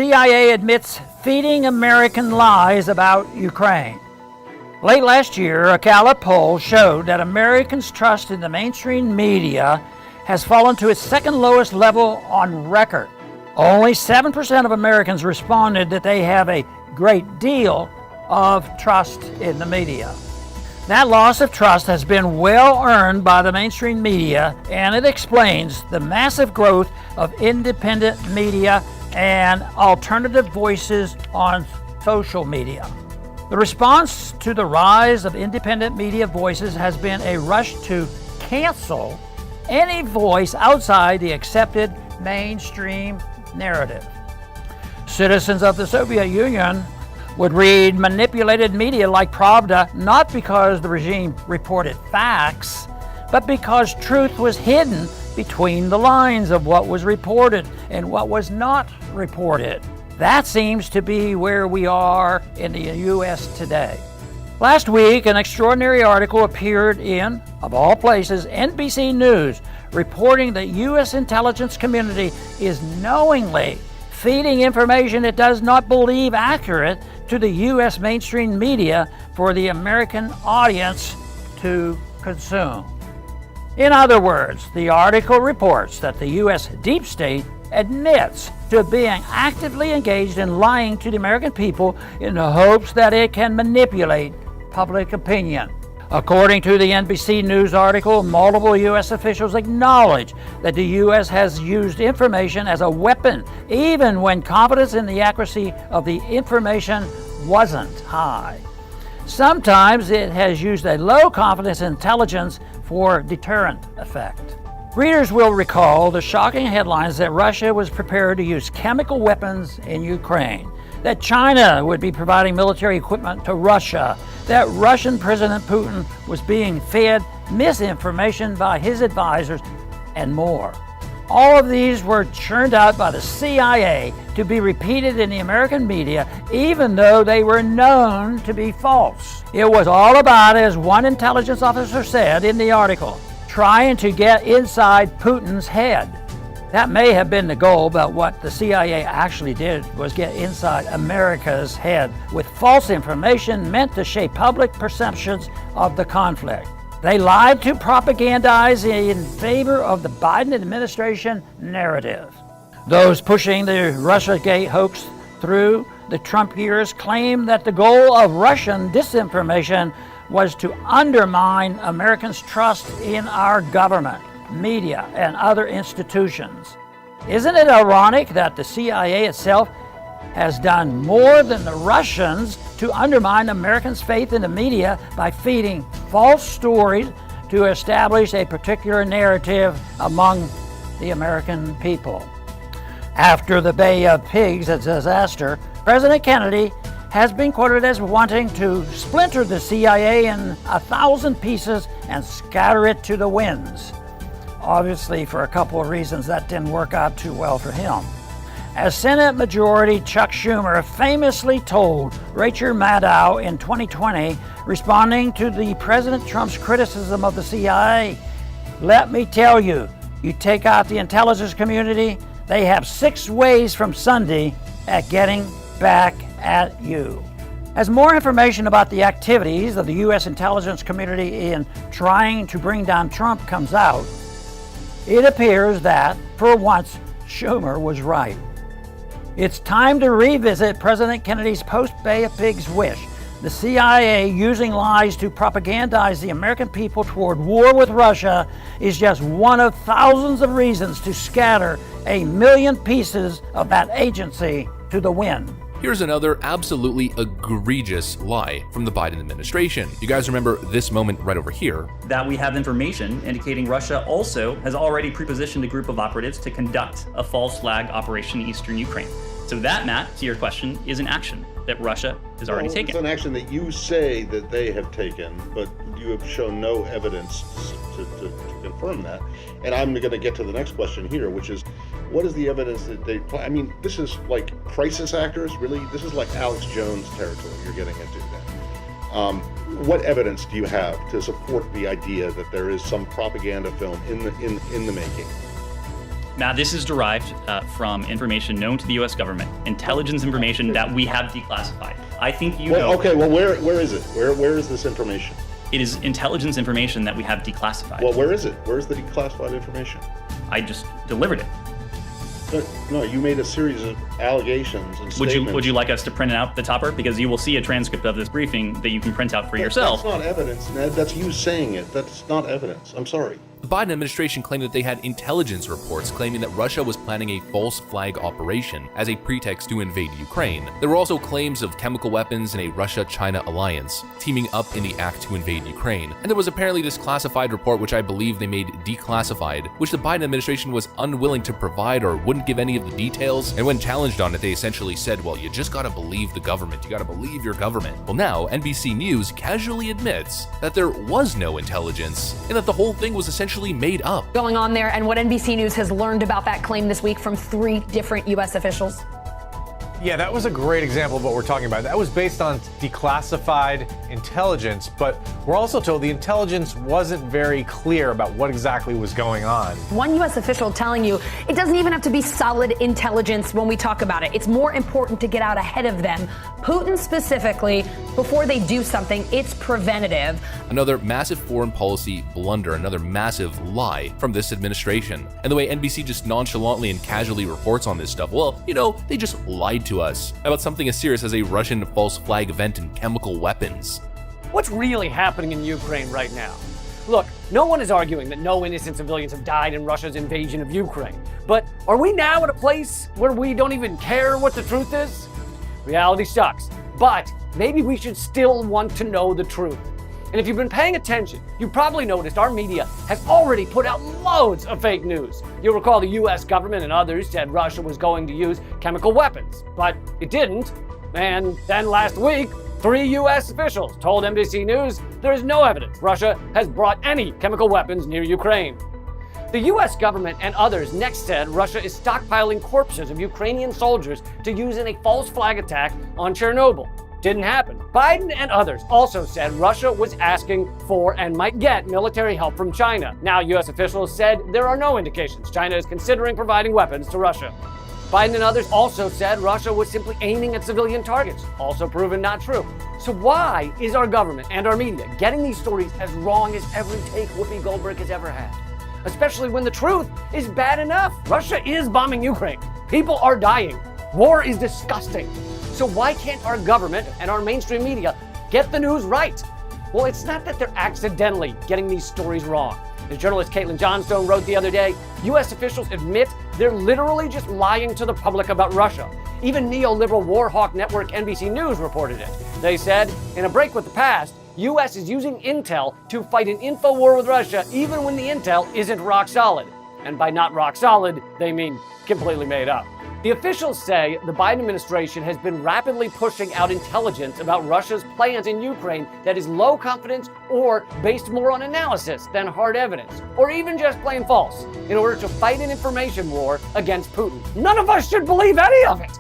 CIA admits feeding American lies about Ukraine. Late last year, a Gallup poll showed that Americans' trust in the mainstream media has fallen to its second lowest level on record. Only 7% of Americans responded that they have a great deal of trust in the media. That loss of trust has been well earned by the mainstream media, and it explains the massive growth of independent media and alternative voices on social media. The response to the rise of independent media voices has been a rush to cancel any voice outside the accepted mainstream narrative. Citizens of the Soviet Union would read manipulated media like Pravda not because the regime reported facts, but because truth was hidden between the lines of what was reported and what was not reported. That seems to be where we are in the U.S. today. Last week, an extraordinary article appeared in, of all places, NBC News, reporting that U.S. intelligence community is knowingly feeding information it does not believe accurate to the U.S. mainstream media for the American audience to consume. In other words, the article reports that the U.S. deep state admits to being actively engaged in lying to the American people in the hopes that it can manipulate public opinion. According to the NBC News article, multiple U.S. officials acknowledge that the U.S. has used information as a weapon, even when confidence in the accuracy of the information wasn't high. Sometimes it has used a low confidence intelligence for deterrent effect. Readers will recall the shocking headlines that Russia was prepared to use chemical weapons in Ukraine, that China would be providing military equipment to Russia, that Russian President Putin was being fed misinformation by his advisors, and more. All of these were churned out by the CIA to be repeated in the American media, even though they were known to be false. It was all about, as one intelligence officer said in the article, trying to get inside Putin's head. That may have been the goal, but what the CIA actually did was get inside America's head with false information meant to shape public perceptions of the conflict. They lied to propagandize in favor of the Biden administration narrative. Those pushing the Russiagate hoax through the Trump years claim that the goal of Russian disinformation was to undermine Americans' trust in our government, media, and other institutions. Isn't it ironic that the CIA itself has done more than the Russians to undermine Americans' faith in the media by feeding false stories to establish a particular narrative among the American people? After the Bay of Pigs disaster, President Kennedy has been quoted as wanting to splinter the CIA in 1,000 pieces and scatter it to the winds. Obviously, for a couple of reasons, that didn't work out too well for him. As Senate Majority Chuck Schumer famously told Rachel Maddow in 2020, responding to the President Trump's criticism of the CIA, "Let me tell you, you take out the intelligence community, they have 6 ways from Sunday at getting back at you." As more information about the activities of the U.S. intelligence community in trying to bring down Trump comes out, it appears that, for once, Schumer was right. It's time to revisit President Kennedy's post-Bay of Pigs wish. The CIA using lies to propagandize the American people toward war with Russia is just one of thousands of reasons to scatter 1 million pieces of that agency to the wind. Here's another absolutely egregious lie from the Biden administration. You guys remember this moment right over here? That we have information indicating Russia also has already prepositioned a group of operatives to conduct a false flag operation in eastern Ukraine. So that, Matt, to your question, is an action that Russia has already taken. It's an action that you say that they have taken, but you have shown no evidence to confirm that. And I'm going to get to the next question here, which is, what is the evidence that they play? I mean, this is like crisis actors, really. This is like Alex Jones territory you're getting into now. What evidence do you have to support the idea that there is some propaganda film in the making? Matt, this is derived from information known to the U.S. government, intelligence information that we have declassified. I think you know. Okay, well, where is it? Where is this information? It is intelligence information that we have declassified. Well, where is it? Where's the declassified information? I just delivered it. No, you made a series of allegations and statements. Would you like us to print out the topper? Because you will see a transcript of this briefing that you can print out for yourself. That's not evidence, Ned. That's you saying it. That's not evidence. I'm sorry. The Biden administration claimed that they had intelligence reports claiming that Russia was planning a false flag operation as a pretext to invade Ukraine. There were also claims of chemical weapons and a Russia-China alliance teaming up in the act to invade Ukraine. And there was apparently this classified report, which I believe they made declassified, which the Biden administration was unwilling to provide or wouldn't give any of the details. And when challenged on it, they essentially said, well, you just gotta believe the government. You gotta believe your government. Well, now NBC News casually admits that there was no intelligence and that the whole thing was essentially made up. Going on there, and what NBC News has learned about that claim this week from 3 different U.S. officials. Yeah, that was a great example of what we're talking about. That was based on declassified intelligence, but we're also told the intelligence wasn't very clear about what exactly was going on. One U.S. official telling you it doesn't even have to be solid intelligence when we talk about it. It's more important to get out ahead of them. Putin specifically, before they do something, it's preventative. Another massive foreign policy blunder, another massive lie from this administration. And the way NBC just nonchalantly and casually reports on this stuff, well, you know, they just lied to us about something as serious as a Russian false flag event and chemical weapons. What's really happening in Ukraine right now? Look, no one is arguing that no innocent civilians have died in Russia's invasion of Ukraine. But are we now at a place where we don't even care what the truth is? Reality sucks, but maybe we should still want to know the truth. And if you've been paying attention, you probably noticed our media has already put out loads of fake news. You'll recall the US government and others said Russia was going to use chemical weapons, but it didn't. And then last week, 3 US officials told NBC News there is no evidence Russia has brought any chemical weapons near Ukraine. The US government and others next said Russia is stockpiling corpses of Ukrainian soldiers to use in a false flag attack on Chernobyl. Didn't happen. Biden and others also said Russia was asking for and might get military help from China. Now, US officials said there are no indications China is considering providing weapons to Russia. Biden and others also said Russia was simply aiming at civilian targets, also proven not true. So why is our government and our media getting these stories as wrong as every take Whoopi Goldberg has ever had? Especially when the truth is bad enough. Russia is bombing Ukraine. People are dying. War is disgusting. So why can't our government and our mainstream media get the news right? Well, it's not that they're accidentally getting these stories wrong. As journalist Caitlin Johnstone wrote the other day, US officials admit they're literally just lying to the public about Russia. Even neoliberal war hawk network NBC News reported it. They said, in a break with the past, US is using intel to fight an info war with Russia even when the intel isn't rock solid. And by not rock solid, they mean completely made up. The officials say the Biden administration has been rapidly pushing out intelligence about Russia's plans in Ukraine that is low confidence or based more on analysis than hard evidence, or even just plain false, in order to fight an information war against Putin. None of us should believe any of it.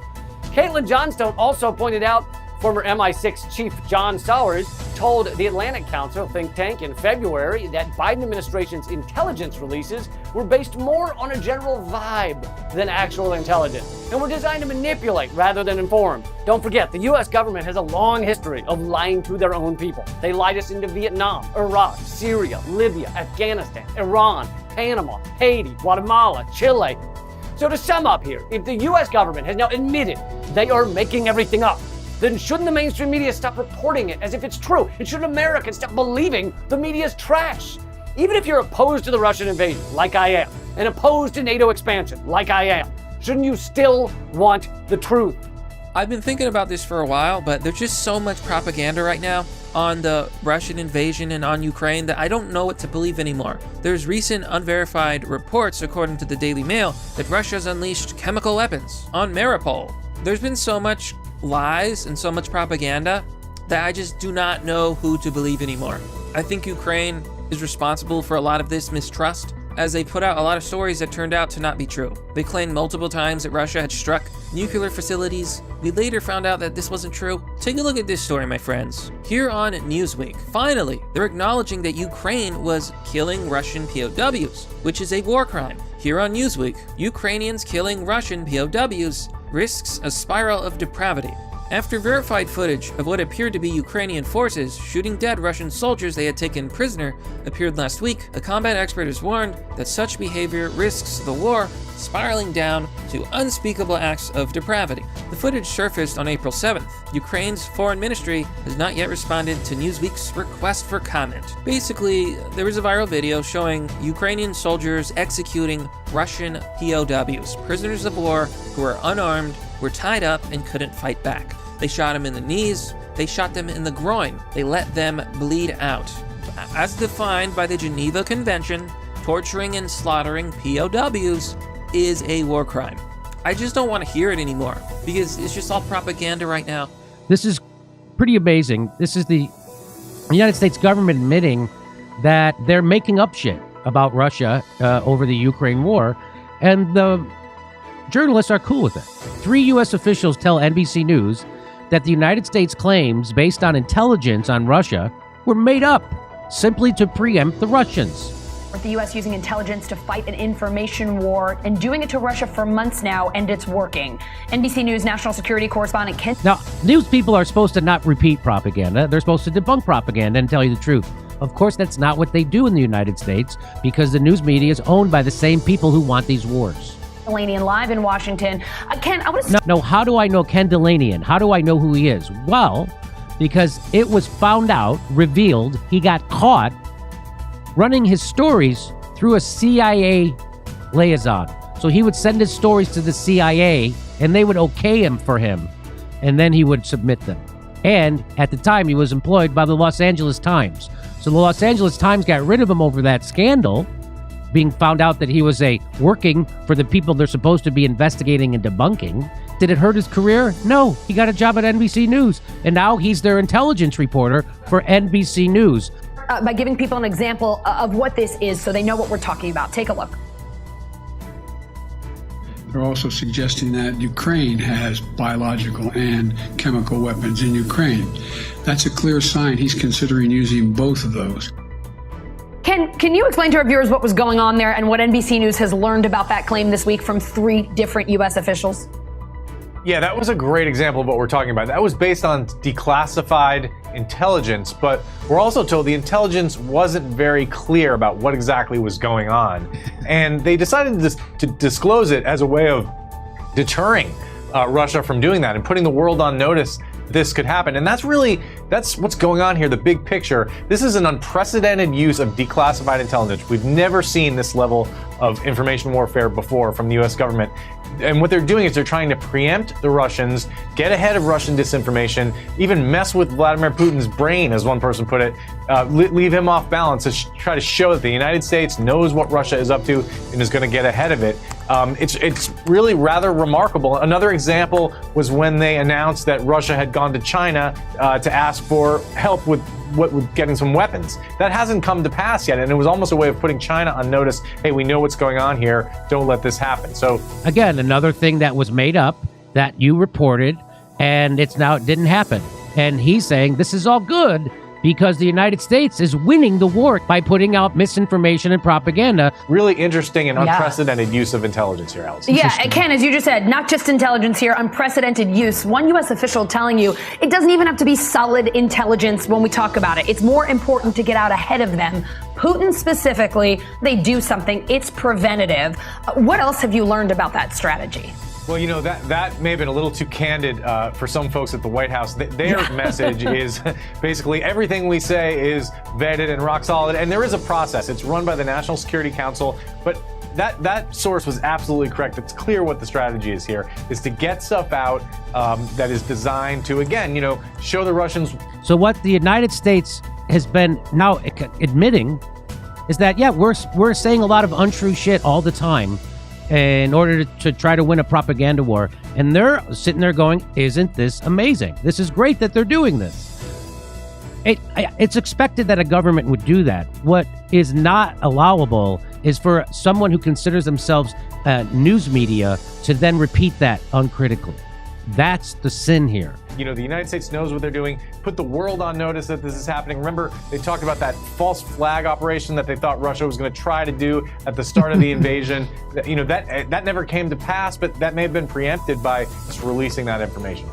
Caitlin Johnstone also pointed out former MI6 chief John Sawers told the Atlantic Council think tank in February that Biden administration's intelligence releases were based more on a general vibe than actual intelligence and were designed to manipulate rather than inform. Don't forget, the US government has a long history of lying to their own people. They lied us into Vietnam, Iraq, Syria, Libya, Afghanistan, Iran, Panama, Haiti, Guatemala, Chile. So to sum up here, if the US government has now admitted they are making everything up, then shouldn't the mainstream media stop reporting it as if it's true? And shouldn't Americans stop believing the media's trash? Even if you're opposed to the Russian invasion, like I am, and opposed to NATO expansion, like I am, shouldn't you still want the truth? I've been thinking about this for a while, but there's just so much propaganda right now on the Russian invasion and on Ukraine that I don't know what to believe anymore. There's recent unverified reports, according to the Daily Mail, that Russia's unleashed chemical weapons on Mariupol. There's been so much lies and so much propaganda that I just do not know who to believe anymore. I think Ukraine is responsible for a lot of this mistrust. as they put out a lot of stories that turned out to not be true. They claimed multiple times that Russia had struck nuclear facilities. We later found out that this wasn't true. Take a look at this story, my friends. Here on Newsweek, finally, they're acknowledging that Ukraine was killing Russian POWs, which is a war crime. Here on Newsweek, Ukrainians killing Russian POWs risks a spiral of depravity. After verified footage of what appeared to be Ukrainian forces shooting dead Russian soldiers they had taken prisoner appeared last week, a combat expert has warned that such behavior risks the war spiraling down to unspeakable acts of depravity. The footage surfaced on April 7th. Ukraine's foreign ministry has not yet responded to Newsweek's request for comment. Basically, there was a viral video showing Ukrainian soldiers executing Russian POWs, prisoners of war who were unarmed, were tied up, and couldn't fight back. They shot them in the knees, they shot them in the groin, they let them bleed out. As defined by the Geneva Convention, torturing and slaughtering POWs is a war crime. I just don't want to hear it anymore, because it's just all propaganda right now. This is pretty amazing. This is the United States government admitting that they're making up shit about Russia over the Ukraine war, and the journalists are cool with it. 3 U.S. officials tell NBC News that the United States claims based on intelligence on Russia were made up simply to preempt the Russians. With the U.S. using intelligence to fight an information war and doing it to Russia for months now, and it's working. NBC News national security correspondent Ken. Now, news people are supposed to not repeat propaganda. They're supposed to debunk propaganda and tell you the truth. Of course, that's not what they do in the United States, because the news media is owned by the same people who want these wars. Delanian live in Washington. Ken, I want to... No, how do I know Ken Delanian? How do I know who he is? Well, because it was found out, revealed, he got caught running his stories through a CIA liaison. So he would send his stories to the CIA, and they would okay him for him, and then he would submit them. And at the time, he was employed by the Los Angeles Times. So the Los Angeles Times got rid of him over that scandal, being found out that he was working for the people they're supposed to be investigating and debunking. Did it hurt his career? No, he got a job at NBC News, and now he's their intelligence reporter for NBC News. By giving people an example of what this is so they know what we're talking about. Take a look. They're also suggesting that Ukraine has biological and chemical weapons in Ukraine. That's a clear sign he's considering using both of those. Can you explain to our viewers what was going on there and what NBC News has learned about that claim this week from 3 different U.S. officials? Yeah, that was a great example of what we're talking about. That was based on declassified intelligence, but we're also told the intelligence wasn't very clear about what exactly was going on. And they decided to disclose it as a way of deterring Russia from doing that and putting the world on notice this could happen. And that's what's going on here, the big picture. This is an unprecedented use of declassified intelligence. We've never seen this level of information warfare before from the US government. And what they're doing is they're trying to preempt the Russians, get ahead of Russian disinformation, even mess with Vladimir Putin's brain, as one person put it, leave him off balance to try to show that the United States knows what Russia is up to and is going to get ahead of it. It's really rather remarkable. Another example was when they announced that Russia had gone to China to ask for help with getting some weapons. That hasn't come to pass yet, and it was almost a way of putting China on notice. Hey, we know what's going on here. Don't let this happen. So again, another thing that was made up that you reported, and it didn't happen. And he's saying this is all good because the United States is winning the war by putting out misinformation and propaganda. Really interesting and unprecedented use of intelligence here, Alice. Yeah, Ken, as you just said, not just intelligence here, unprecedented use. One U.S. official telling you it doesn't even have to be solid intelligence when we talk about it. It's more important to get out ahead of them. Putin specifically, they do something, it's preventative. What else have you learned about that strategy? Well, you know, that may have been a little too candid for some folks at the White House. Their message is basically everything we say is vetted and rock solid, and there is a process. It's run by the National Security Council, but that source was absolutely correct. It's clear what the strategy is here, is to get stuff out that is designed to, again, show the Russians. So what the United States has been now admitting is that, yeah, we're saying a lot of untrue shit all the time in order to try to win a propaganda war. And they're sitting there going, isn't this amazing? This is great that they're doing this. It's expected that a government would do that. What is not allowable is for someone who considers themselves news media to then repeat that uncritically. That's the sin here. You know, the United States knows what they're doing, put the world on notice that this is happening. Remember, they talked about that false flag operation that they thought Russia was going to try to do at the start of the invasion. You know, that never came to pass, but that may have been preempted by just releasing that information.